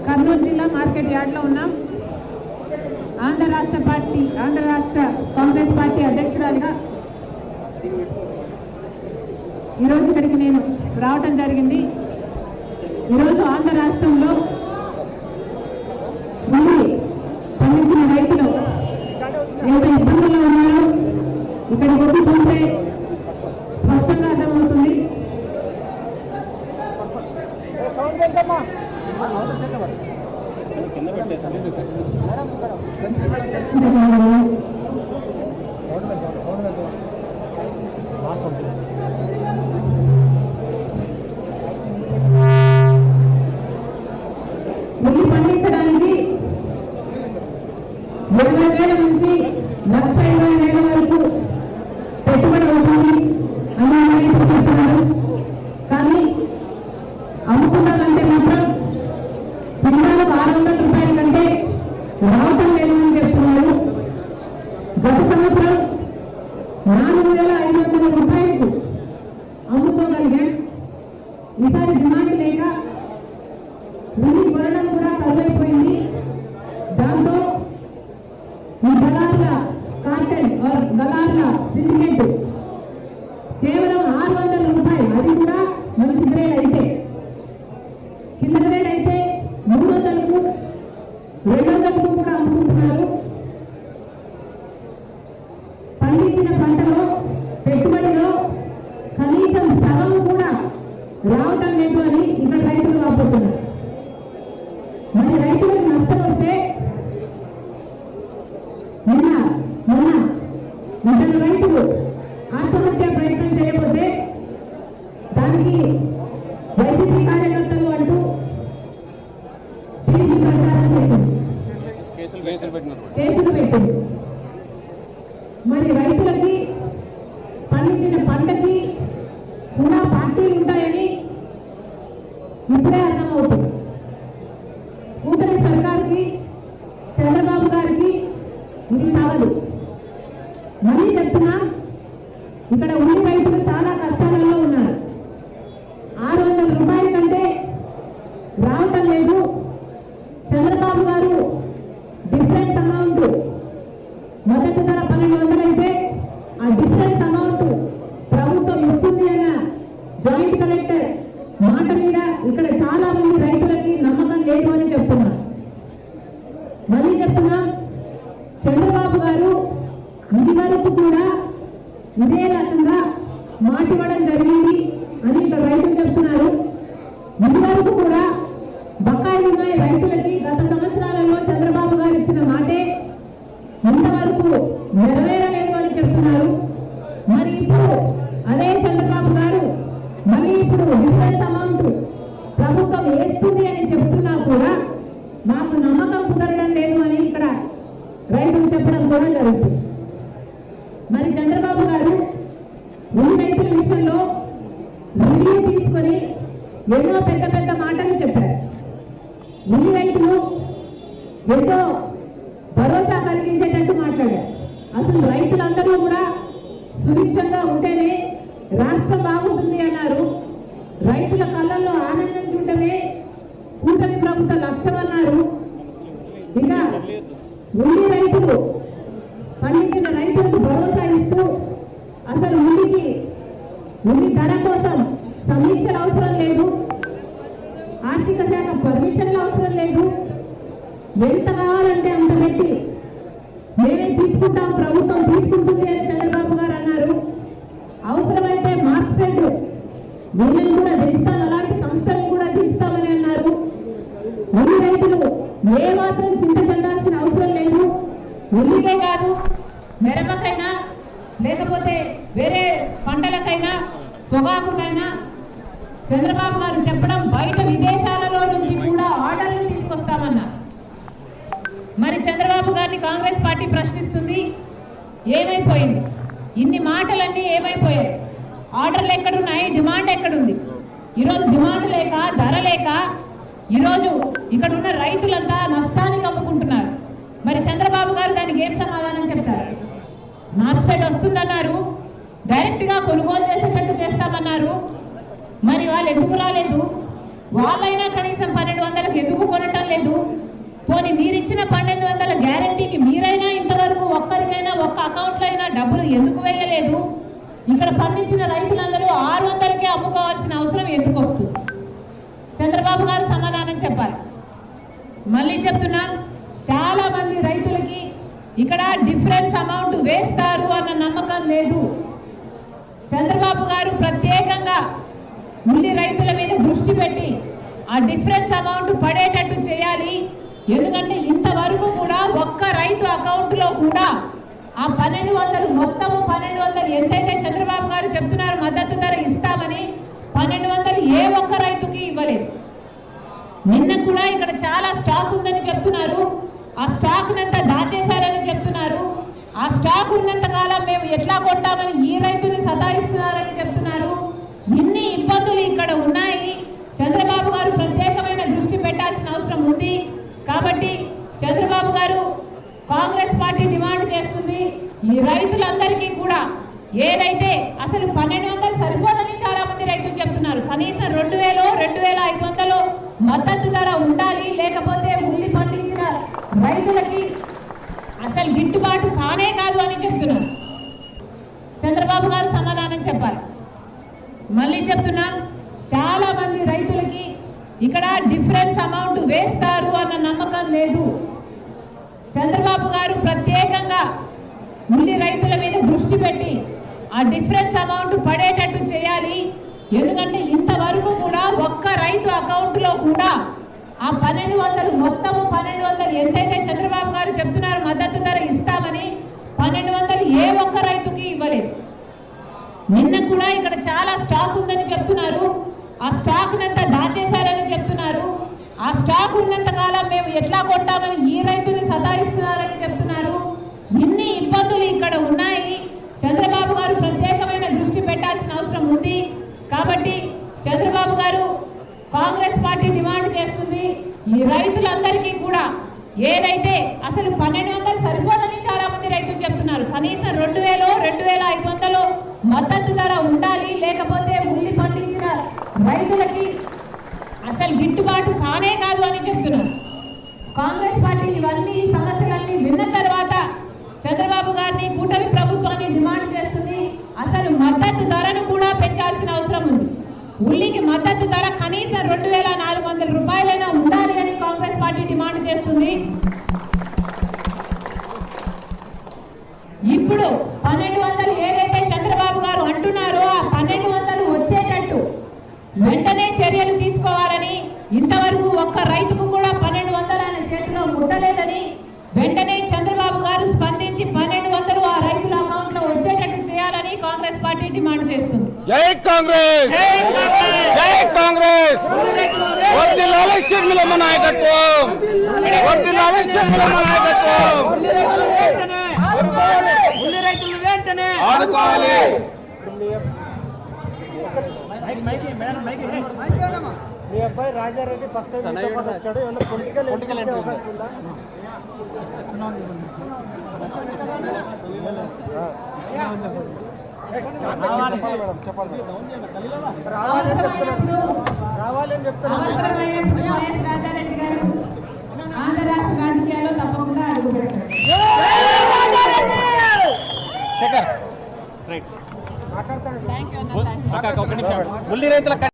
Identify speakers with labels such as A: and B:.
A: కర్నూలు జిల్లా మార్కెట్ యార్డ్లో ఉన్నాం. ఆంధ్ర రాష్ట్ర కాంగ్రెస్ పార్టీ అధ్యక్షురాలిగా ఈరోజు ఇక్కడికి నేను రావటం జరిగింది. ఈరోజు ఆంధ్ర రాష్ట్రంలో పండించిన రైతులు ఎంత ఇబ్బందుల్లో ఉన్నారో ఇక్కడికి వచ్చి చూస్తే స్పష్టంగా అర్థమవుతుంది. ఉల్లి పండించడానికి 20,000 నుంచి 1,20,000 వరకు పెట్టుబడి అవుతుంది అని రైతులు చెప్తున్నారు. కానీ అమ్ముకున్నారంటే మాత్రం క్వింటాలకు 600 రూపాయల కంటే రావటం లేదు అని చెప్తున్నారు. గత సంవత్సరం 4,500 రూపాయలకు అమ్ముకోగలిగాం. ఈసారి డిమాండ్ లేక ఉల్లి కొనడం కూడా తరువైపోయింది. దాంతో ఈ దళారుల కార్టెల్ దళారుల సిండికేట్ కేవలం 600 రూపాయలు, అది కూడా మంచి గ్రేడ్ అయితే, కింద గ్రేడ్ అయితే 300కు 200కు కూడా అమ్ముకుంటున్నారు. పండించిన పంటలో పెట్టుబడిలో కనీసం సగం కూడా రావటం లేదు అని ఇక్కడ రైతులు వాపోతున్నారు. మరి రైతులకు నష్టం వస్తే మొన్న ఇద్దరు రైతులు ఆత్మహత్య ప్రయత్నం చేయకపోతే దానికి వైసీపీ కార్యకర్తలు అంటూ టీడీపీ ప్రచారం చేసింది, కేసులు పెట్టింది. మరి రైతులకి పండించిన పంటకి కూడా పార్టీలు ఉంటాయని ఇప్పుడే అర్థమవుతుంది. కూటమి సర్కార్కి, చంద్రబాబు గారికి ఇది కావదు. మళ్ళీ చెప్తున్నా, ఇక్కడ ఉల్లి రైతులు చాలా కష్టాలలో ఉన్నారు. 600 రూపాయల కంటే రావటం లేదు. చంద్రబాబు గారు డిఫరెన్స్ అమౌంట్, మొదటి ధర 1,200 అయితే ఆ డిఫరెన్స్ అమౌంట్ ప్రభుత్వం ఇస్తుంది అన్న జాయింట్ కలెక్టర్ మాట మీద ఇక్కడ చాలా మంది రైతులకి నమ్మకం లేదు అని చెప్తున్నారు. మళ్ళీ చెప్తున్నా, చంద్రబాబు గారు ఇది వరకు కూడా ఇదే రకంగా మాట ఇవ్వడం జరిగింది అని ఇక్కడ రైతులు చెప్తున్నారు. ఇది వరకు కూడా బకాయిలు ఉన్నాయి రైతులకి. గత సంవత్సరాలలో చంద్రబాబు గారు ఇచ్చిన మాటే ఇంతవరకు నెరవేరలేదు అని చెప్తున్నారు. మరి ఇప్పుడు అదే చంద్రబాబు గారు మళ్ళీ ఇప్పుడు డిఫరెన్స్ అమౌంట్ ప్రభుత్వం వేస్తుంది అని చెప్తున్నా కూడా మాకు నమ్మకం కుదరడం లేదు అని ఇక్కడ రైతులు చెప్పడం కూడా జరుగుతుంది. మరి చంద్రబాబు గారు ఉల్లి రైతుల విషయంలో రివ్యూ తీసుకొని ఎన్నో పెద్ద పెద్ద మాటలు చెప్పారు. ఉల్లి రైతులు ఎంతో భరోసా కలిగించేటట్టు మాట్లాడారు. అసలు రైతులందరూ కూడా సుభిక్షంగా ఉంటేనే రాష్ట్రం బాగుంటుంది అన్నారు. రైతుల కళ్ళల్లో ఆనందం చూడటమే కూటమి ప్రభుత్వ లక్ష్యం అన్నారు. ఇక ఉల్లి రైతులు పండించిన రైతులకు భరోసా ఇస్తూ అసలు ఉల్లి ధర కోసం సమీక్షలు అవసరం లేదు, ఆర్థిక శాఖ పర్మిషన్లు అవసరం లేదు, ఎంత కావాలంటే అంత పెట్టి మేమే తీసుకుంటాం, ప్రభుత్వం తీసుకుంటుంది అని చంద్రబాబు గారు అన్నారు. అవసరమైతే మార్క్సెట్ వీళ్ళని కూడా దించుతాం, అలాంటి సంస్థలను కూడా దించుతామని అన్నారు. ఉల్లి రైతులు ఏ మాత్రం చింత చెందాల్సిన అవసరం లేదు. ఉల్లికే కాదు, మిరపకైనా లేకపోతే వేరే పంటలకైనా పొగాకుకైనా చంద్రబాబు గారు చెప్పడం బయట విదేశాలలో నుంచి కూడా ఆర్డర్లు తీసుకొస్తామన్నారు. మరి చంద్రబాబు గారిని కాంగ్రెస్ పార్టీ ప్రశ్నిస్తుంది, ఏమైపోయింది? ఇన్ని మాటలన్నీ ఏమైపోయాయి? ఆర్డర్లు ఎక్కడున్నాయి? డిమాండ్ ఎక్కడుంది? ఈరోజు డిమాండ్ లేక, ధర లేక ఈరోజు ఇక్కడ ఉన్న రైతులంతా నష్టానికి అమ్ముకుంటున్నారు. మరి చంద్రబాబు గారు దానికి ఏం సమాధానం చెప్తారు? మార్కెట్ వస్తుందన్నారు, డైరెక్ట్ గా కొనుగోలు చేసేటట్టు చేస్తామన్నారు. మరి వాళ్ళు ఎందుకు రాలేదు? వాళ్ళైనా కనీసం 1200కి ఎందుకు కొనటం లేదు? పోనీ మీరిచ్చిన 1200 గ్యారంటీకి మీరైనా ఇంతవరకు ఒక్కరికైనా ఒక్క అకౌంట్లో అయినా డబ్బులు ఎందుకు వేయలేదు? ఇక్కడ పండించిన రైతులందరూ 600కే అమ్ముకోవాల్సిన అవసరం ఎందుకు వస్తుంది? చంద్రబాబు గారు సమాధానం చెప్పాలి. మళ్ళీ చెప్తున్నా, చాలా మంది రైతులకి ఇక్కడ డిఫరెన్స్ అమౌంట్ వేస్తారు అన్న నమ్మకం లేదు. చంద్రబాబు గారు ప్రత్యేకంగా ఉల్లి రైతుల మీద దృష్టి పెట్టి ఆ డిఫరెన్స్ అమౌంట్ పడేటట్టు చేయాలి. ఎందుకంటే ఇంతవరకు కూడా ఒక్క రైతు అకౌంట్లో కూడా ఆ 1200 మొత్తము 1200 ఎంతైతే చంద్రబాబు గారు చెప్తున్నారు మద్దతు ధర ఇస్తామని 1200 ఏ ఒక్క రైతుకి ఇవ్వలేదు. నిన్న కూడా ఇక్కడ చాలా స్టాక్ ఉందని చెప్తున్నారు. ఆ స్టాక్ నంతా దాచేశారని చెప్తున్నారు. ఆ స్టాక్ ఉన్నంత కాలం మేము ఎట్లా కొంటామని ఈ రైతుని సతాయిస్తున్నారని చెప్తున్నారు. ఇన్ని ఇబ్బందులు ఇక్కడ ఉన్నాయి. చంద్రబాబు గారు ప్రత్యేకమైన దృష్టి పెట్టాల్సిన అవసరం ఉంది. కాబట్టి చంద్రబాబు గారు కాంగ్రెస్ పార్టీ డిమాండ్ చేస్తుంది, ఈ రైతులందరికీ కూడా ఏదైతే అసలు 1200 సరిపోదని చాలా మంది రైతులు చెప్తున్నారు. కనీసం 2000 2500 మద్దతు ధర ఉండాలి, లేకపోతే ఉల్లి పండించిన రైతులకి అసలు గిట్టుబాటు కానే కాదు అని చెప్తున్నారు. చంద్రబాబు గారు సమాధానం చెప్పాలి. మళ్ళీ చెప్తున్నా, చాలా మంది రైతులకి ఇక్కడ డిఫరెన్స్ అమౌంట్ వేస్తారు అన్న నమ్మకం లేదు. చంద్రబాబు గారు ప్రత్యేకంగా ఉల్లి రైతుల మీద దృష్టి పెట్టి ఆ డిఫరెన్స్ అమౌంట్ పడేటట్టు చేయాలి. ఎందుకంటే ఇంతవరకు కూడా ఒక్క రైతు అకౌంట్లో కూడా ఆ 1200 మొత్తము 1200 ఎంతైతే చంద్రబాబు గారు చెప్తున్నారు మద్దతు ధర ఇస్తామని 1200 ఏ ఒక్క రైతుకి ఇవ్వలేదు. నిన్న కూడా ఇక్కడ చాలా స్టాక్ ఉందని చెప్తున్నారు. ఆ స్టాక్ నంతా దాచేశారని చెప్తున్నారు. ఆ స్టాక్ ఉన్నంత కాలం మేము ఎట్లా కొంటామని ఈ రైతుని సతాయిస్తున్నారని చెప్తున్నారు. ఇన్ని ఇబ్బందులు ఇక్కడ ఉన్నాయి. చంద్రబాబు గారు ప్రత్యేకమైన దృష్టి పెట్టాల్సిన అవసరం ఉంది. కాబట్టి చంద్రబాబు గారు కాంగ్రెస్ పార్టీ డిమాండ్ చేస్తుంది, ఈ రైతులందరికీ కూడా ఏదైతే అసలు 1200 సరిపోదని చాలా మంది రైతులు చెప్తున్నారు. కనీసం 2000 2500 మద్దతు ధర ఉండాలి, లేకపోతే ఉల్లి పండించిన రైతులకి అసలు గిట్టుబాటు కానే కాదు అని చెప్తున్నారు. కాంగ్రెస్ పార్టీ ఇవన్నీ సమస్యలన్నీ విన్న తర్వాత చంద్రబాబు గారిని కూటమి ప్రభుత్వాన్ని డిమాండ్ చేస్తుంది, అసలు మద్దతు ధరను కూడా పెంచాల్సిన అవసరం ఉంది. ఉల్లికి మద్దతు ధర కనీసం 2400 రూపాయలైనా ఉండాలి అని కాంగ్రెస్ పార్టీ డిమాండ్ చేస్తుంది. ఇప్పుడు 1200 ఏదైతే చంద్రబాబు గారు అంటున్నారో ఆ 1200 వచ్చేటట్టు వెంటనే చర్యలు తీసుకోవాలని, ఇంతవరకు ఒక్క రైతుకు కూడా 1200 ఆయన చేతిలో ముట్టలేదని వెంటనే చంద్రబాబు గారు స్పందించి 1200 ఆ రైతుల అకౌంట్ లో వచ్చేటట్టు చేయాలని కాంగ్రెస్ పార్టీ డిమాండ్ చేస్తుంది.
B: జై కాంగ్రెస్, జై కాంగ్రెస్. వర్ధిల్లాలి షర్మిలమ్మ నాయకత్వం, వర్ధిల్లాలి షర్మిలమ్మ నాయకత్వం.
C: ఉల్లి రైతులు వెంటనే
B: ఆదుకోవాలి.
C: మీ అబ్బాయి రాజారెడ్డి ఫస్ట్ టైం మీతో పాటు వచ్చాడు. ఏమన్నా పొలిటికల్ అవకాశం ఉందా? చెప్పాలి మేడం. రావాలని చెప్తున్నాను.
A: వైఎస్ రాజారెడ్డి గారు ఆంధ్ర రాష్ట్ర రాజకీయాల్లో తప్పకుండా అడుగుపెట్టారు.
C: మాట్లాడతాడు.
B: ఉల్లి రైతుల